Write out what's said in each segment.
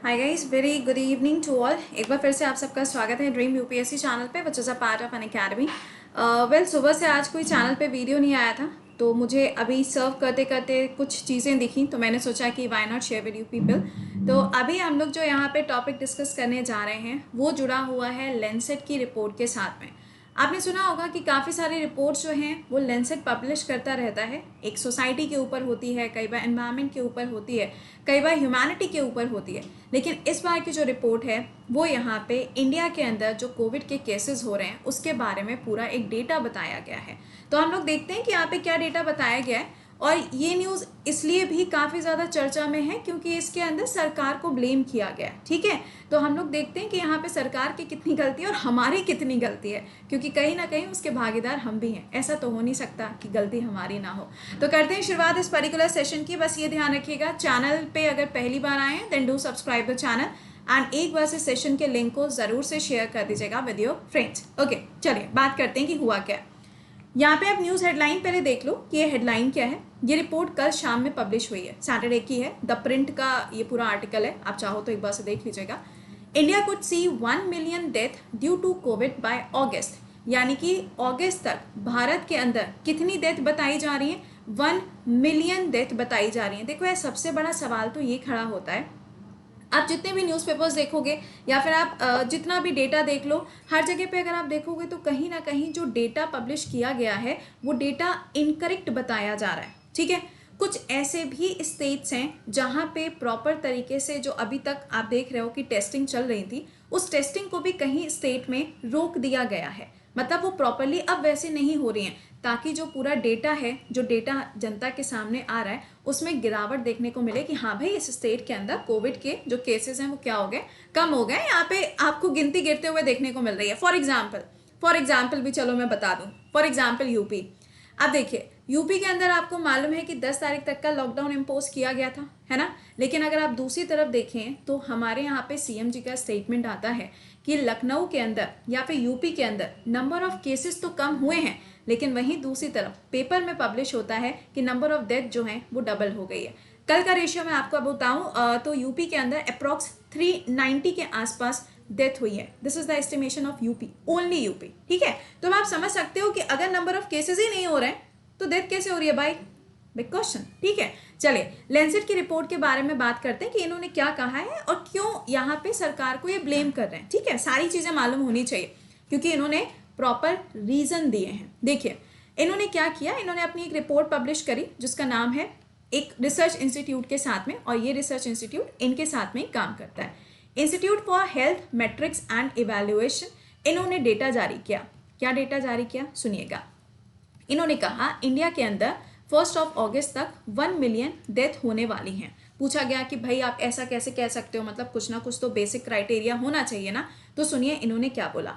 Hi guys, very good evening to all. एक बार फिर से आप सबका स्वागत है ड्रीम यूपीएससी चैनल पे, which is a part of an academy. Well, सुबह से आज कोई चैनल पे वीडियो नहीं आया था, तो मुझे अभी सर्व करते करते कुछ चीज़ें दिखी, तो मैंने सोचा कि why not share with you people. तो अभी हम लोग जो यहाँ पे टॉपिक डिस्कस करने जा रहे हैं वो जुड़ा हुआ है लैंसेट की रिपोर्ट के साथ में। आपने सुना होगा कि काफ़ी सारी रिपोर्ट्स जो हैं वो लैंसेट पब्लिश करता रहता है। एक सोसाइटी के ऊपर होती है, कई बार एनवायरनमेंट के ऊपर होती है, कई बार ह्यूमैनिटी के ऊपर होती है। लेकिन इस बार की जो रिपोर्ट है वो यहाँ पे इंडिया के अंदर जो कोविड के केसेस हो रहे हैं उसके बारे में पूरा एक डेटा बताया गया है। तो हम लोग देखते हैं कि यहाँ पे क्या डेटा बताया गया है। और ये न्यूज़ इसलिए भी काफ़ी ज़्यादा चर्चा में है क्योंकि इसके अंदर सरकार को ब्लेम किया गया है। ठीक है, तो हम लोग देखते हैं कि यहाँ पे सरकार की कितनी गलती है और हमारी कितनी गलती है, क्योंकि कहीं ना कहीं उसके भागीदार हम भी हैं। ऐसा तो हो नहीं सकता कि गलती हमारी ना हो। तो करते हैं शुरुआत इस पर्टिकुलर सेशन की। बस ये ध्यान रखिएगा, चैनल पे अगर पहली बार आए हैं then do subscribe the channel and एक बार से सेशन के लिंक को ज़रूर से शेयर कर दीजिएगा विद योर फ्रेंड्स। ओके, चलिए बात करते हैं कि हुआ क्या है। यहाँ पे आप न्यूज़ हेडलाइन पहले देख लो कि ये हेडलाइन क्या है। ये रिपोर्ट कल शाम में पब्लिश हुई है, सैटरडे की है। द प्रिंट का ये पूरा आर्टिकल है, आप चाहो तो एक बार से देख लीजिएगा। India could see 1 million death due to Covid by August, यानी कि अगस्त तक भारत के अंदर कितनी डेथ बताई जा रही है? 1 मिलियन डेथ बताई जा रही है। देखो, यह सबसे बड़ा सवाल तो ये खड़ा होता है, आप जितने भी न्यूज़पेपर्स देखोगे या फिर आप जितना भी डेटा देख लो, हर जगह पे अगर आप देखोगे तो कहीं ना कहीं जो डेटा पब्लिश किया गया है वो डेटा इनकरेक्ट बताया जा रहा है। ठीक है, कुछ ऐसे भी स्टेट्स हैं जहाँ पे प्रॉपर तरीके से जो अभी तक आप देख रहे हो कि टेस्टिंग चल रही थी, उस टेस्टिंग को भी कहीं स्टेट में रोक दिया गया है। मतलब वो प्रॉपरली अब वैसे नहीं हो रही हैं, ताकि जो पूरा डेटा है, जो डेटा जनता के सामने आ रहा है, उसमें गिरावट देखने को मिले कि हाँ भाई, इस स्टेट के अंदर कोविड के जो केसेस हैं वो क्या हो गए, कम हो गए। यहाँ पे आपको गिनती गिरते हुए देखने को मिल रही है। फॉर एग्जाम्पल भी चलो मैं बता दूं। For example UP. अब देखिए, यूपी के अंदर आपको मालूम है कि 10 तारीख तक का लॉकडाउन इम्पोज किया गया था, है ना। लेकिन अगर आप दूसरी तरफ देखें तो हमारे यहाँ पे सीएम जी का स्टेटमेंट आता है कि लखनऊ के अंदर या फिर यूपी के अंदर नंबर ऑफ केसेस तो कम हुए हैं, लेकिन वहीं दूसरी तरफ पेपर में पब्लिश होता है कि नंबर ऑफ डेथ जो है वो डबल हो गई है। कल का रेशियो मैं आपको बताऊं तो यूपी के अंदर अप्रॉक्स 390 के आसपास डेथ हुई है। This is the estimation of UP, only UP. ठीक है, तो आप समझ सकते हो कि अगर नंबर ऑफ केसेस ही नहीं हो रहे हैं तो डेथ कैसे हो रही है भाई? Big question. ठीक है, चलिए लैंसेट की रिपोर्ट के बारे में बात करते हैं कि इन्होंने क्या कहा है और क्यों यहाँ पे सरकार को ये ब्लेम कर रहे हैं। ठीक है, सारी चीजें मालूम होनी चाहिए क्योंकि इन्होंने प्रॉपर रीजन दिए हैं। देखिए इन्होंने क्या किया, इन्होंने अपनी एक रिपोर्ट पब्लिश करी जिसका नाम है एक रिसर्च इंस्टीट्यूट के साथ में, और ये रिसर्च इंस्टीट्यूट इनके साथ में काम करता है, institute for health matrix and evaluation. इन्होंने डेटा जारी किया। क्या डेटा जारी किया, सुनिएगा। इन्होंने कहा इंडिया के अंदर 1 अगस्त तक 1 मिलियन डेथ होने वाली हैं। पूछा गया कि भाई आप ऐसा कैसे कह सकते हो, मतलब कुछ ना कुछ तो बेसिक क्राइटेरिया होना चाहिए ना। तो सुनिए इन्होंने क्या बोला।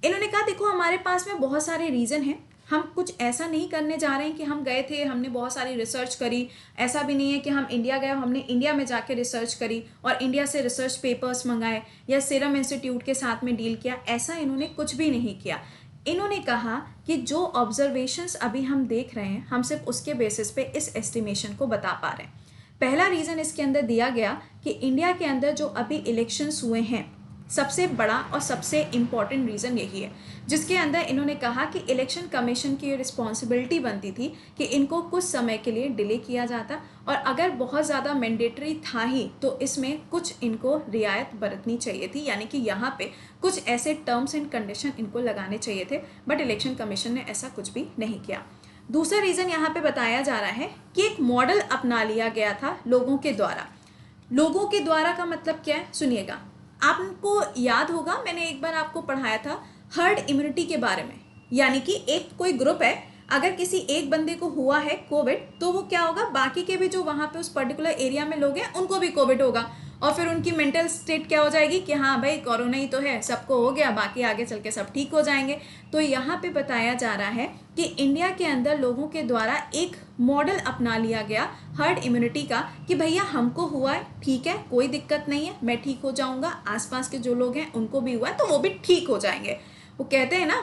इन्होंने कहा देखो, हमारे पास में बहुत सारे रीज़न हैं, हम कुछ ऐसा नहीं करने जा रहे हैं कि हम गए थे, हमने बहुत सारी रिसर्च करी। ऐसा भी नहीं है कि हम इंडिया गए, हमने इंडिया में जाके रिसर्च करी और इंडिया से रिसर्च पेपर्स मंगाए या सीरम इंस्टीट्यूट के साथ में डील किया। ऐसा इन्होंने कुछ भी नहीं किया। इन्होंने कहा कि जो ऑब्जर्वेशंस अभी हम देख रहे हैं, हम सिर्फ उसके बेसिस पे इस एस्टिमेशन को बता पा रहे हैं। पहला रीज़न इसके अंदर दिया गया कि इंडिया के अंदर जो अभी इलेक्शंस हुए हैं, सबसे बड़ा और सबसे इम्पॉर्टेंट रीज़न यही है, जिसके अंदर इन्होंने कहा कि इलेक्शन कमीशन की रिस्पॉन्सिबिलिटी बनती थी कि इनको कुछ समय के लिए डिले किया जाता, और अगर बहुत ज़्यादा मैंडेटरी था ही तो इसमें कुछ इनको रियायत बरतनी चाहिए थी, यानी कि यहाँ पे कुछ ऐसे टर्म्स एंड कंडीशन इनको लगाने चाहिए थे। बट इलेक्शन कमीशन ने ऐसा कुछ भी नहीं किया। दूसरा रीज़न यहाँ पे बताया जा रहा है कि एक मॉडल अपना लिया गया था लोगों के द्वारा। लोगों के द्वारा का मतलब क्या है, सुनिएगा। आपको याद होगा, मैंने एक बार आपको पढ़ाया था हर्ड इम्यूनिटी के बारे में, यानी कि एक कोई ग्रुप है, अगर किसी एक बंदे को हुआ है कोविड तो वो क्या होगा, बाकी के भी जो वहाँ पे उस पर्टिकुलर एरिया में लोग हैं उनको भी कोविड होगा, और फिर उनकी मेंटल स्टेट क्या हो जाएगी कि हाँ भाई कोरोना ही तो है, सबको हो गया, बाकी आगे चल के सब ठीक हो जाएंगे। तो यहाँ पे बताया जा रहा है कि इंडिया के अंदर लोगों के द्वारा एक मॉडल अपना लिया गया हर्ड इम्यूनिटी का, कि भैया हमको हुआ है, ठीक है, कोई दिक्कत नहीं है, मैं ठीक हो जाऊंगा, आसपास के जो लोग हैं उनको भी हुआ है तो वो भी ठीक हो जाएंगे। वो कहते हैं ना,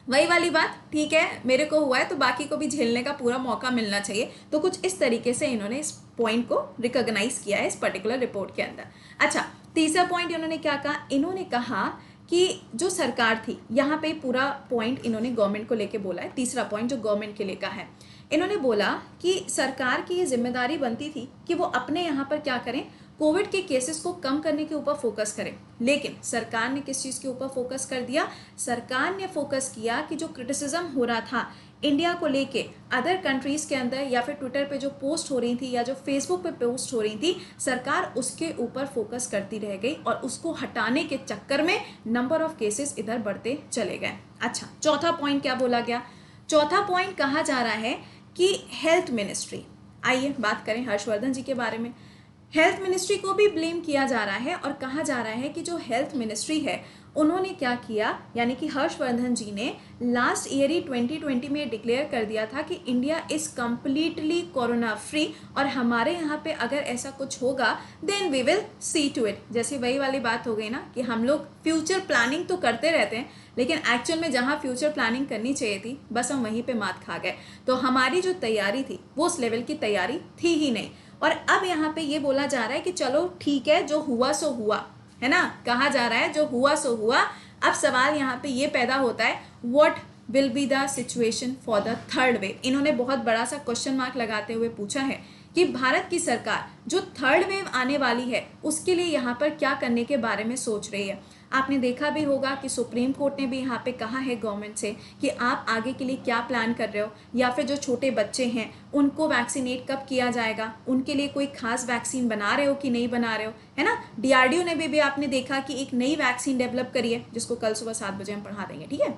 वही वाली बात, ठीक है मेरे को हुआ है तो बाकी को भी झेलने का पूरा मौका मिलना चाहिए। तो कुछ इस तरीके से इन्होंने इस पॉइंट को रिकॉग्नाइज किया है इस पर्टिकुलर रिपोर्ट के अंदर। अच्छा, तीसरा पॉइंट इन्होंने क्या कहा, इन्होंने कहा कि जो सरकार थी, यहाँ पे पूरा पॉइंट इन्होंने गवर्नमेंट को लेके बोला है। तीसरा पॉइंट जो गवर्नमेंट के लिए कहा है, इन्होंने बोला कि सरकार की ये जिम्मेदारी बनती थी कि वो अपने यहाँ पर क्या करें, कोविड के केसेस को कम करने के ऊपर फोकस करें। लेकिन सरकार ने किस चीज़ के ऊपर फोकस कर दिया, सरकार ने फोकस किया कि जो क्रिटिसिज्म हो रहा था इंडिया को लेके अदर कंट्रीज़ के अंदर, या फिर ट्विटर पे जो पोस्ट हो रही थी या जो फेसबुक पे पोस्ट हो रही थी, सरकार उसके ऊपर फोकस करती रह गई और उसको हटाने के चक्कर में नंबर ऑफ केसेस इधर बढ़ते चले गए। अच्छा, चौथा पॉइंट क्या बोला गया, चौथा पॉइंट कहा जा रहा है कि हेल्थ मिनिस्ट्री, आइए बात करें हर्षवर्धन जी के बारे में। हेल्थ मिनिस्ट्री को भी ब्लेम किया जा रहा है और कहा जा रहा है कि जो हेल्थ मिनिस्ट्री है उन्होंने क्या किया, यानी कि हर्षवर्धन जी ने लास्ट ईयर ही 2020 में डिक्लेयर कर दिया था कि India is completely corona free, और हमारे यहाँ पे अगर ऐसा कुछ होगा then we will see to it. जैसे वही वाली बात हो गई ना कि हम लोग फ्यूचर प्लानिंग तो करते रहते हैं, लेकिन एक्चुअल में जहाँ फ्यूचर प्लानिंग करनी चाहिए थी बस हम वहीं पे मात खा गए। तो हमारी जो तैयारी थी वो उस लेवल की तैयारी थी ही नहीं। और अब यहाँ पे ये बोला जा रहा है कि चलो ठीक है, जो हुआ सो हुआ, है ना, कहा जा रहा है जो हुआ सो हुआ। अब सवाल यहाँ पे ये पैदा होता है, what will be the situation for the third wave. इन्होंने बहुत बड़ा सा क्वेश्चन मार्क लगाते हुए पूछा है कि भारत की सरकार जो थर्ड वेव आने वाली है उसके लिए यहाँ पर क्या करने के बारे में सोच रही है। आपने देखा भी होगा कि सुप्रीम कोर्ट ने भी यहाँ पे कहा है गवर्नमेंट से कि आप आगे के लिए क्या प्लान कर रहे हो, या फिर जो छोटे बच्चे हैं उनको वैक्सीनेट कब किया जाएगा, उनके लिए कोई खास वैक्सीन बना रहे हो कि नहीं बना रहे हो, है ना। डीआरडीओ ने भी आपने देखा कि एक नई वैक्सीन डेवलप करी है जिसको कल सुबह 7 बजे हम पढ़ा देंगे, ठीक है,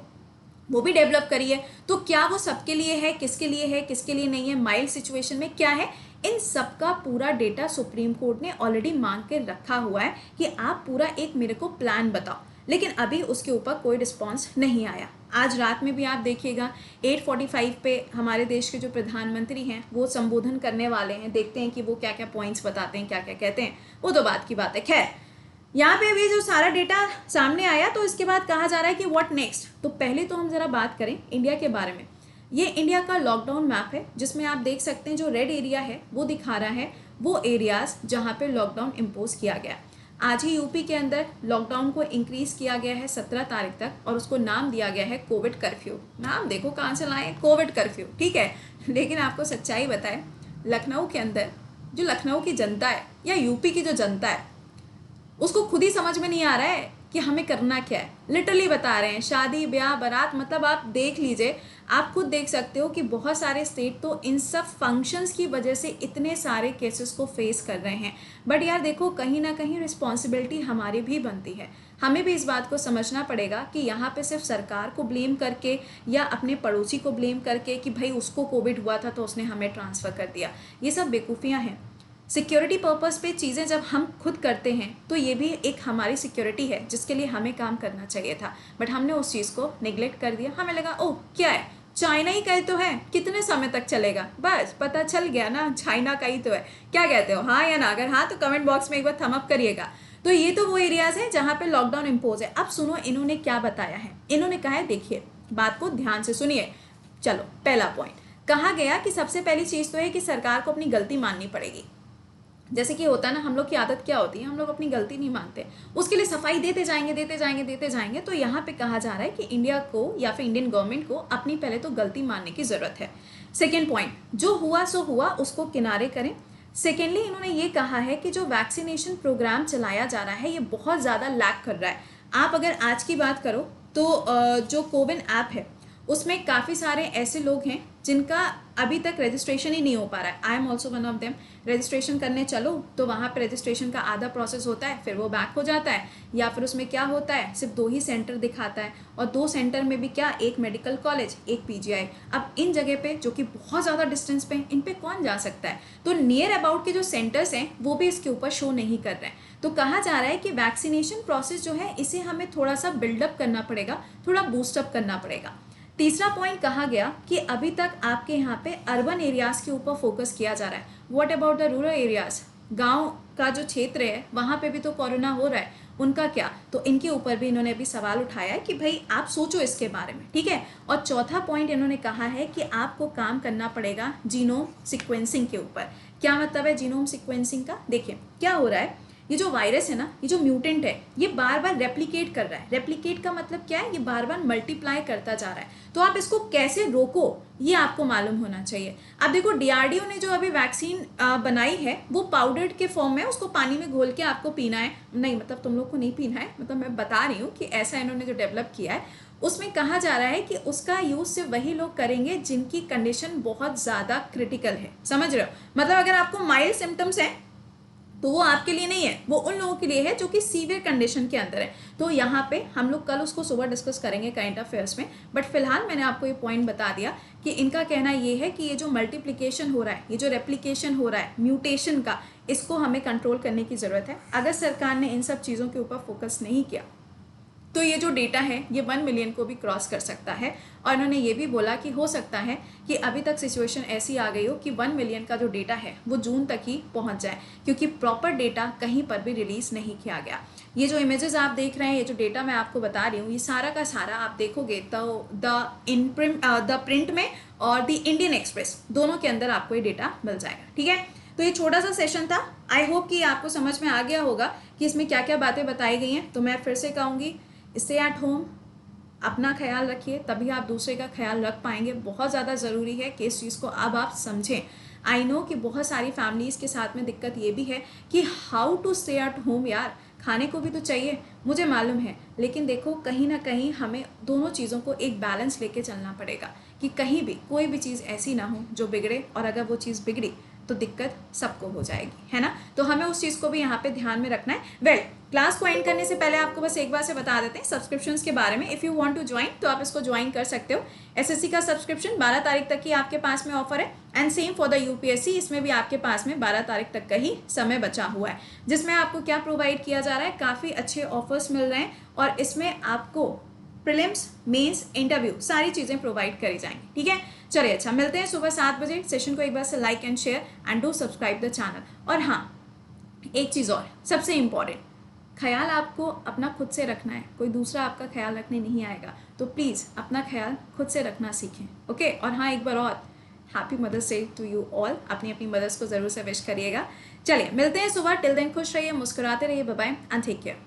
वो भी डेवलप करी है। तो क्या वो सबके लिए है, किसके लिए नहीं है, माइल्ड सिचुएशन में क्या है, इन सब का पूरा डेटा सुप्रीम कोर्ट ने ऑलरेडी मांग के रखा हुआ है कि आप पूरा एक मेरे को प्लान बताओ। लेकिन अभी उसके ऊपर कोई रिस्पॉन्स नहीं आया। आज रात में भी आप देखिएगा 8:45 पे हमारे देश के जो प्रधानमंत्री हैं वो संबोधन करने वाले हैं, देखते हैं कि वो क्या क्या पॉइंट्स बताते हैं, क्या क्या कहते हैं, वो तो बात की बात है। खैर, यहाँ पे अभी जो सारा डेटा सामने आया तो इसके बाद कहा जा रहा है कि व्हाट नेक्स्ट। तो पहले तो हम जरा बात करें इंडिया के बारे में। ये इंडिया का लॉकडाउन मैप है जिसमें आप देख सकते हैं जो रेड एरिया है वो दिखा रहा है वो एरियाज जहाँ पे लॉकडाउन इम्पोज किया गया। आज ही यूपी के अंदर लॉकडाउन को इंक्रीज किया गया है 17 तारीख तक, और उसको नाम दिया गया है कोविड कर्फ्यू। नाम देखो कहाँ से लाए, कोविड कर्फ्यू, ठीक है। लेकिन आपको सच्चाई बताएं, लखनऊ के अंदर जो लखनऊ की जनता है या यूपी की जो जनता है उसको खुद ही समझ में नहीं आ रहा है कि हमें करना क्या है। लिटरली बता रहे हैं, शादी ब्याह बारात, मतलब आप देख लीजिए, आप खुद देख सकते हो कि बहुत सारे स्टेट तो इन सब फंक्शंस की वजह से इतने सारे केसेस को फेस कर रहे हैं। बट यार देखो, कहीं ना कहीं रिस्पॉन्सिबिलिटी हमारी भी बनती है। हमें भी इस बात को समझना पड़ेगा कि यहाँ पे सिर्फ सरकार को ब्लेम करके या अपने पड़ोसी को ब्लेम करके कि भाई उसको कोविड हुआ था तो उसने हमें ट्रांसफ़र कर दिया, ये सब बेवकूफ़ियाँ हैं। सिक्योरिटी पर्पस पे चीज़ें जब हम खुद करते हैं तो ये भी एक हमारी सिक्योरिटी है जिसके लिए हमें काम करना चाहिए था। बट हमने उस चीज़ को नेग्लेक्ट कर दिया। हमें लगा ओह क्या है, चाइना ही का ही तो है, कितने समय तक चलेगा, बस पता चल गया ना चाइना का ही तो है। क्या कहते हो, हाँ या ना? अगर हाँ तो कमेंट बॉक्स में एक बार थम अप करिएगा। तो ये तो वो एरियाज हैं जहाँ पे लॉकडाउन इम्पोज है। अब सुनो इन्होंने क्या बताया है। इन्होंने कहा है, देखिए बात को ध्यान से सुनिए। चलो, पहला पॉइंट कहा गया कि सबसे पहली चीज़ तो है कि सरकार को अपनी गलती माननी पड़ेगी। जैसे कि होता है ना, हम लोग की आदत क्या होती है, हम लोग अपनी गलती नहीं मानते, उसके लिए सफाई देते जाएंगे। तो यहाँ पे कहा जा रहा है कि इंडिया को या फिर इंडियन गवर्नमेंट को अपनी पहले तो गलती मानने की ज़रूरत है। सेकेंड पॉइंट, जो हुआ सो हुआ उसको किनारे करें। सेकेंडली इन्होंने ये कहा है कि जो वैक्सीनेशन प्रोग्राम चलाया जा रहा है ये बहुत ज़्यादा लैक कर रहा है। आप अगर आज की बात करो तो जो कोविन ऐप है उसमें काफ़ी सारे ऐसे लोग हैं जिनका अभी तक रजिस्ट्रेशन ही नहीं हो पा रहा है। I am also one of them. Registration करने चलो तो वहाँ पे रजिस्ट्रेशन का आधा प्रोसेस होता है, फिर वो बैक हो जाता है, या फिर उसमें क्या होता है सिर्फ 2 ही सेंटर दिखाता है, और 2 सेंटर में भी क्या, एक मेडिकल कॉलेज एक पीजीआई। अब इन जगह पे जो कि बहुत ज़्यादा डिस्टेंस पे इन पे कौन जा सकता है, तो नियर अबाउट के जो सेंटर्स हैं वो भी इसके ऊपर शो नहीं कर रहे हैं। तो कहा जा रहा है कि वैक्सीनेशन प्रोसेस जो है इसे हमें थोड़ा सा बिल्डअप करना पड़ेगा, थोड़ा बूस्टअप करना पड़ेगा। तीसरा पॉइंट कहा गया कि अभी तक आपके यहाँ पे अर्बन एरियाज़ के ऊपर फोकस किया जा रहा है। What about the rural areas, गांव का जो क्षेत्र है वहाँ पे भी तो कोरोना हो रहा है, उनका क्या, तो इनके ऊपर भी इन्होंने अभी सवाल उठाया है कि भाई आप सोचो इसके बारे में, ठीक है। और चौथा पॉइंट इन्होंने कहा है कि आपको काम करना पड़ेगा जीनोम सीक्वेंसिंग के ऊपर। क्या मतलब है जीनोम सीक्वेंसिंग का? देखिए क्या हो रहा है, ये जो वायरस है ना, ये जो म्यूटेंट है, ये बार बार रेप्लिकेट कर रहा है। रेप्लिकेट का मतलब क्या है? ये बार बार मल्टीप्लाई करता जा रहा है। तो आप इसको कैसे रोको, ये आपको मालूम होना चाहिए। अब देखो डीआरडीओ ने जो अभी वैक्सीन बनाई है वो पाउडर्ड के फॉर्म में, उसको पानी में घोल के आपको पीना है। नहीं मतलब तुम लोग को नहीं पीना है, मतलब मैं बता रही हूँ कि ऐसा इन्होंने जो डेवलप किया है उसमें कहा जा रहा है कि उसका यूज सिर्फ वही लोग करेंगे जिनकी कंडीशन बहुत ज़्यादा क्रिटिकल है। समझ रहे हो? मतलब अगर आपको माइल्ड सिम्टम्स हैं तो वो आपके लिए नहीं है, वो उन लोगों के लिए है जो कि सीवियर कंडीशन के अंदर है। तो यहाँ पे हम लोग कल उसको सुबह डिस्कस करेंगे करंट अफेयर्स में, बट फिलहाल मैंने आपको ये पॉइंट बता दिया कि इनका कहना ये है कि ये जो मल्टीप्लिकेशन हो रहा है, ये जो रेप्लिकेशन हो रहा है म्यूटेशन का, इसको हमें कंट्रोल करने की ज़रूरत है। अगर सरकार ने इन सब चीज़ों के ऊपर फोकस नहीं किया तो ये जो डेटा है ये 1 मिलियन को भी क्रॉस कर सकता है। और इन्होंने ये भी बोला कि हो सकता है कि अभी तक सिचुएशन ऐसी आ गई हो कि 1 मिलियन का जो डेटा है वो जून तक ही पहुंच जाए, क्योंकि प्रॉपर डेटा कहीं पर भी रिलीज नहीं किया गया। ये जो इमेजेस आप देख रहे हैं, ये जो डेटा मैं आपको बता रही हूँ, ये सारा का सारा आप देखोगे तो द प्रिंट में और द इंडियन एक्सप्रेस दोनों के अंदर आपको ये डेटा मिल जाएगा, ठीक है। तो ये छोटा सा सेशन था, आई होप कि आपको समझ में आ गया होगा कि इसमें क्या क्या बातें बताई गई हैं। तो मैं फिर से कहूँगी, स्टे एट होम, अपना ख्याल रखिए, तभी आप दूसरे का ख्याल रख पाएंगे। बहुत ज़्यादा ज़रूरी है कि इस चीज़ को अब आप समझें। आई नो कि बहुत सारी फैमिलीज़ के साथ में दिक्कत ये भी है कि how to stay at home. यार खाने को भी तो चाहिए, मुझे मालूम है, लेकिन देखो कहीं ना कहीं हमें दोनों चीज़ों को एक बैलेंस लेके चलना पड़ेगा कि कहीं भी कोई भी चीज़ ऐसी ना हो जो बिगड़े, और अगर वो चीज़ बिगड़ी तो दिक्कत सबको हो जाएगी, है ना। तो हमें उस चीज़ को भी यहाँ पे ध्यान में रखना है। क्लास को एंड करने से पहले आपको बस एक बार से बता देते हैं सब्सक्रिप्शंस के बारे में। If you want to join तो आप इसको ज्वाइन कर सकते हो। एसएससी का सब्सक्रिप्शन 12 तारीख तक ही आपके पास में ऑफर है, and same for the UPSC, इसमें भी आपके पास में 12 तारीख तक का ही समय बचा हुआ है, जिसमें आपको क्या प्रोवाइड किया जा रहा है, काफ़ी अच्छे ऑफर्स मिल रहे हैं, और इसमें आपको प्रीलिम्स, मेंस, इंटरव्यू सारी चीज़ें प्रोवाइड करी जाएंगी, ठीक है। चलिए अच्छा, मिलते हैं सुबह 7 बजे। सेशन को एक बार से like and share and do subscribe the channel. और हाँ, एक चीज़ और सबसे इम्पॉर्टेंट, ख्याल आपको अपना खुद से रखना है, कोई दूसरा आपका ख्याल रखने नहीं आएगा। तो प्लीज़ अपना ख्याल खुद से रखना सीखें, ओके। और हाँ, एक बार और happy mother's day to you all. अपनी अपनी मदर्स को ज़रूर से विश करिएगा। चलिए मिलते हैं सुबह। टिल देन खुश रहिए, मुस्कुराते रहिए। Bye bye and take care.